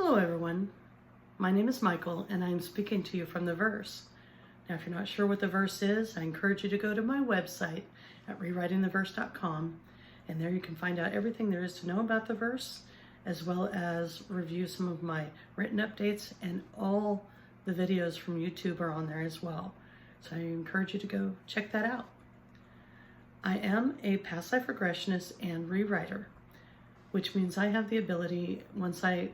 Hello everyone, my name is Michael and I'm speaking to you from the verse. Now if you're not sure what the verse is, I encourage you to go to my website at rewritingtheverse.com, and there you can find out everything there is to know about the verse, as well as review some of my written updates, and all the videos from YouTube are on there as well. So I encourage you to go check that out. I am a past life regressionist and rewriter, which means I have the ability, once I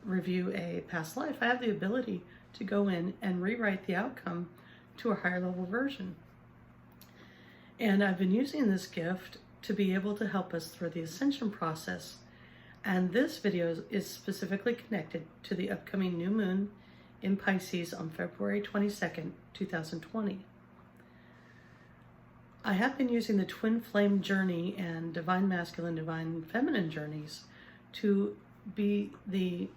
review a past life, I have the ability to go in and rewrite the outcome to a higher level version. And I've been using this gift to be able to help us through the ascension process. And this video is specifically connected to the upcoming new moon in Pisces on February 22nd, 2020. I have been using the twin flame journey and divine masculine, divine feminine journeys to be the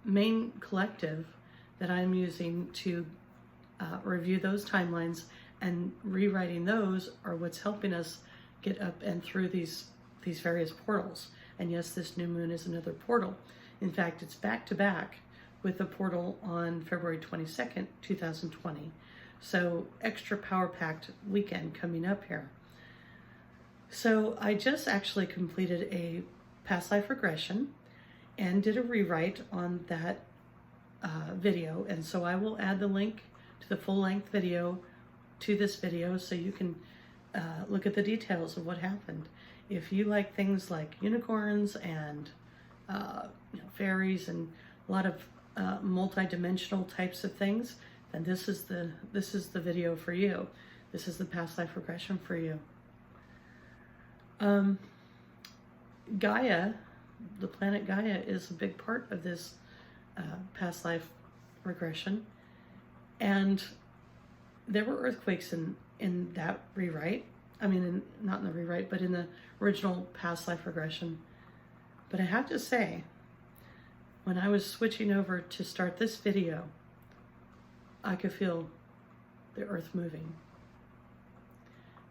main collective that I'm using to review those timelines, and rewriting those are what's helping us get up and through these various portals. And yes, this new moon is another portal. In fact, it's back to back with the portal on February 22nd, 2020. So extra power-packed weekend coming up here. So I just actually completed a past life regression and did a rewrite on that video. And so I will add the link to the full-length video to this video so you can look at the details of what happened. If you like things like unicorns and fairies and a lot of multi-dimensional types of things, then this is the video for you. This is the past life regression for you. Gaia, the planet Gaia, is a big part of this past life regression, and there were earthquakes in that rewrite. I mean, not in the rewrite, but in the original past life regression. But I have to say, when I was switching over to start this video, I could feel the earth moving.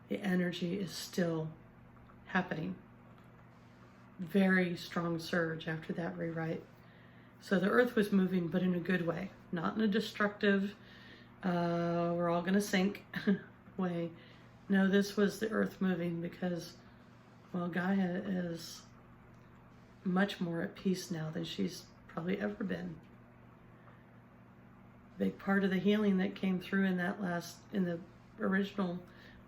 The energy is still happening. Very strong surge after that rewrite. So the earth was moving, but in a good way, not in a destructive, we're all gonna sink way. No, this was the earth moving because, well, Gaia is much more at peace now than she's probably ever been. Big part of the healing that came through in the original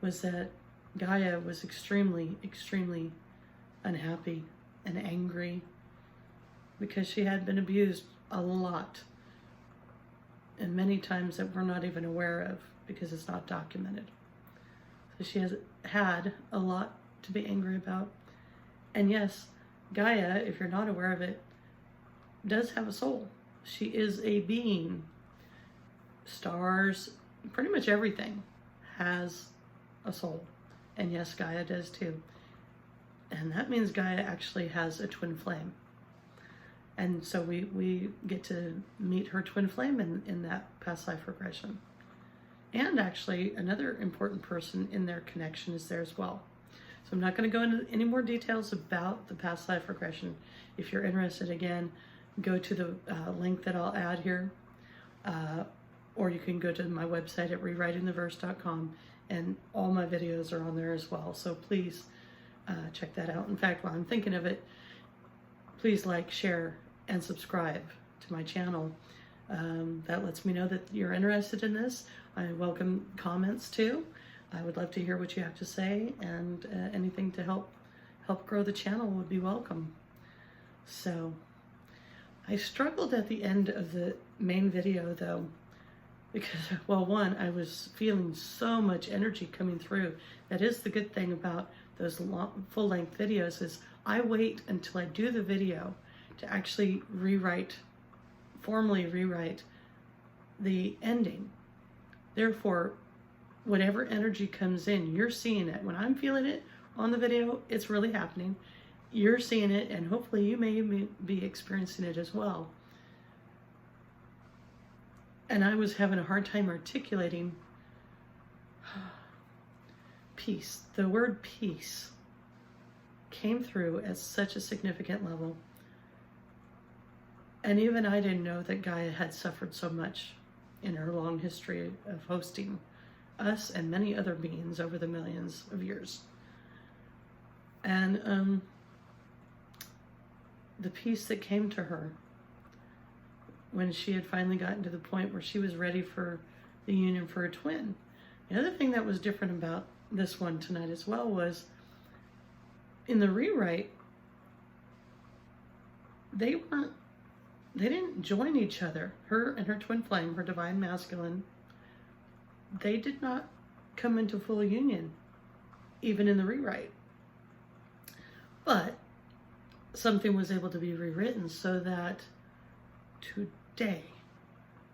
was that Gaia was extremely, extremely unhappy and angry because she had been abused a lot, and many times that we're not even aware of because it's not documented. So she has had a lot to be angry about. And yes, Gaia, if you're not aware of it, does have a soul. She is a being. Stars, pretty much everything has a soul. And yes, Gaia does too. And that means Gaia actually has a twin flame. And so we get to meet her twin flame in that past life regression. And actually, another important person in their connection is there as well. So I'm not going to go into any more details about the past life regression. If you're interested, again, go to the link that I'll add here. Or you can go to my website at rewritingtheverse.com, and all my videos are on there as well. So please check that out. In fact, while I'm thinking of it, please like, share, and subscribe to my channel. That lets me know that you're interested in this. I welcome comments too. I would love to hear what you have to say, and anything to help grow the channel would be welcome. So I struggled at the end of the main video though, because, well, one, I was feeling so much energy coming through. That is the good thing about those full-length videos, is I wait until I do the video to actually formally rewrite the ending. Therefore, whatever energy comes in, you're seeing it. When I'm feeling it on the video, it's really happening. You're seeing it, and hopefully you may be experiencing it as well. And I was having a hard time articulating peace. The word peace came through at such a significant level. And even I didn't know that Gaia had suffered so much in her long history of hosting us and many other beings over the millions of years. And the peace that came to her when she had finally gotten to the point where she was ready for the union for a twin. The other thing that was different about this one tonight as well was in the rewrite, they didn't join each other. Her and her twin flame, her divine masculine, they did not come into full union, even in the rewrite. But something was able to be rewritten so that today,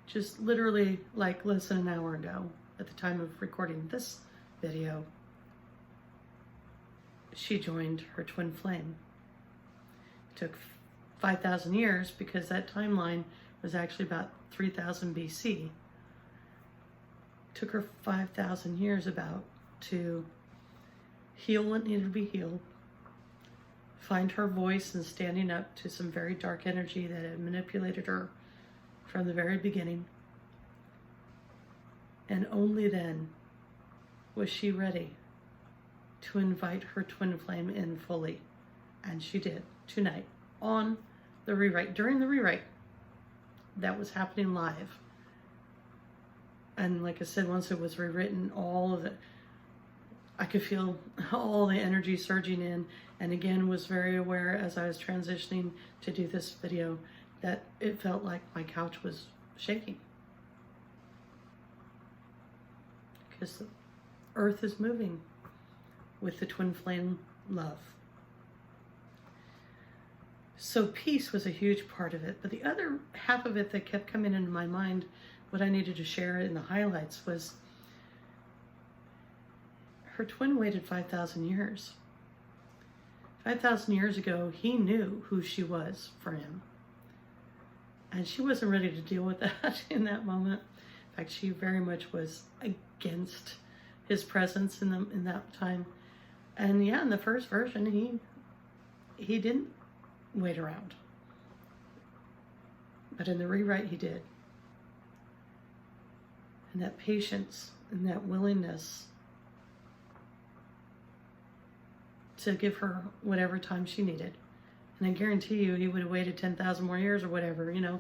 just literally like less than an hour ago, at the time of recording this video, she joined her twin flame. It took 5,000 years because that timeline was actually about 3000 BC. It took her 5,000 years about to heal what needed to be healed, find her voice in standing up to some very dark energy that had manipulated her from the very beginning. And only then was she ready to invite her twin flame in fully. And she did tonight on the rewrite, during the rewrite that was happening live. And like I said, once it was rewritten, all of it, I could feel all the energy surging in, and again was very aware as I was transitioning to do this video that it felt like my couch was shaking. Because the earth is moving with the twin flame love. So peace was a huge part of it, but the other half of it that kept coming into my mind, what I needed to share in the highlights, was her twin waited 5,000 years. 5,000 years ago, he knew who she was for him. And she wasn't ready to deal with that in that moment. In fact, she very much was against his presence in that time. And yeah, in the first version, he didn't wait around. But in the rewrite, he did. And that patience and that willingness to give her whatever time she needed. And I guarantee you, he would have waited 10,000 more years or whatever, you know.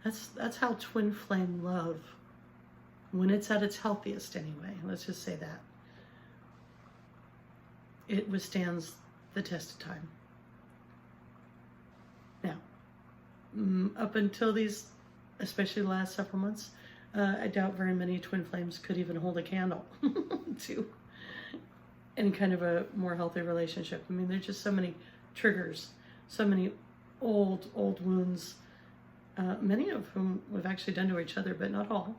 That's how twin flame love, when it's at its healthiest anyway, let's just say that, it withstands the test of time. Now, up until these, especially the last several months, I doubt very many twin flames could even hold a candle to any kind of a more healthy relationship. I mean, there's just so many triggers, so many old wounds, many of whom we've actually done to each other, but not all.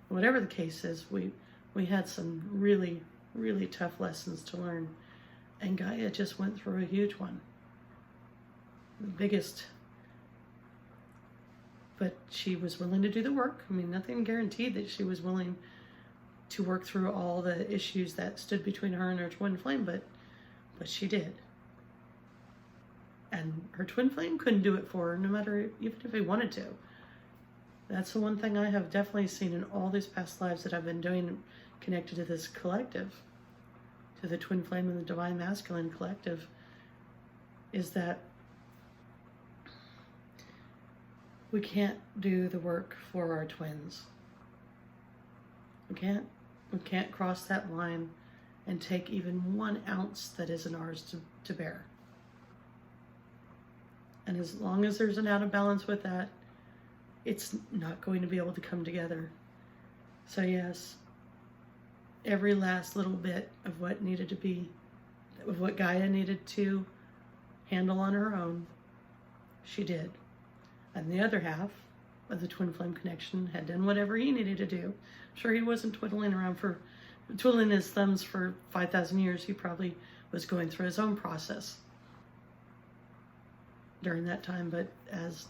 Whatever the case is, we had some really, really tough lessons to learn. And Gaia just went through a huge one. The biggest. But she was willing to do the work. I mean, nothing guaranteed that she was willing to work through all the issues that stood between her and her twin flame, but she did. And her twin flame couldn't do it for her, no matter, even if he wanted to. That's the one thing I have definitely seen in all these past lives that I've been doing connected to this collective, to the twin flame and the divine masculine collective, is that we can't do the work for our twins. We can't cross that line and take even 1 ounce that isn't ours to bear. And as long as there's an out of balance with that, it's not going to be able to come together. So yes, every last little bit of what needed to be, of what Gaia needed to handle on her own, she did. And the other half of the twin flame connection had done whatever he needed to do. I'm sure he wasn't twiddling his thumbs for 5,000 years. He probably was going through his own process during that time. But as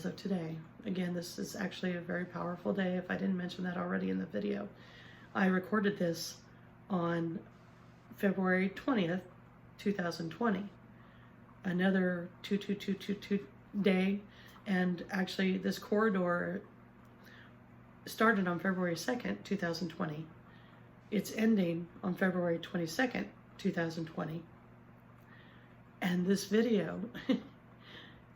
of today, again, this is actually a very powerful day. If I didn't mention that already in the video, I recorded this on February 20th, 2020. another 2222 day. And actually this corridor started on February 2nd, 2020. It's ending on February 22nd, 2020. And this video,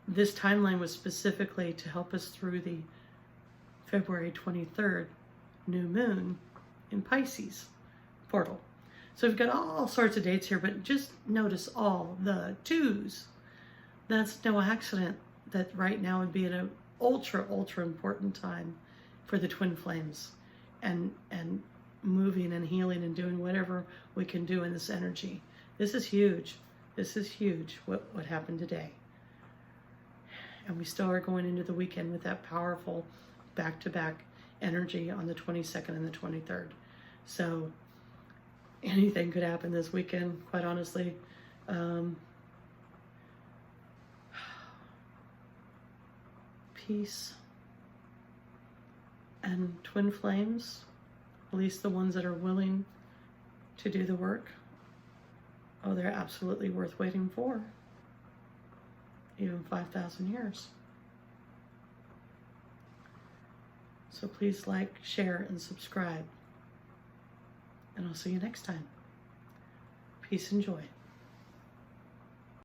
this timeline was specifically to help us through the February 23rd new moon in Pisces portal. So we've got all sorts of dates here, but just notice all the twos. That's no accident that right now would be an ultra important time for the twin flames and moving and healing and doing whatever we can do in this energy. This is huge. This is huge, what happened today. And we still are going into the weekend with that powerful back-to-back energy on the 22nd and the 23rd. So anything could happen this weekend, quite honestly. Peace and twin flames, at least the ones that are willing to do the work, oh, they're absolutely worth waiting for, even 5,000 years. So please like, share, and subscribe. And I'll see you next time. Peace and joy.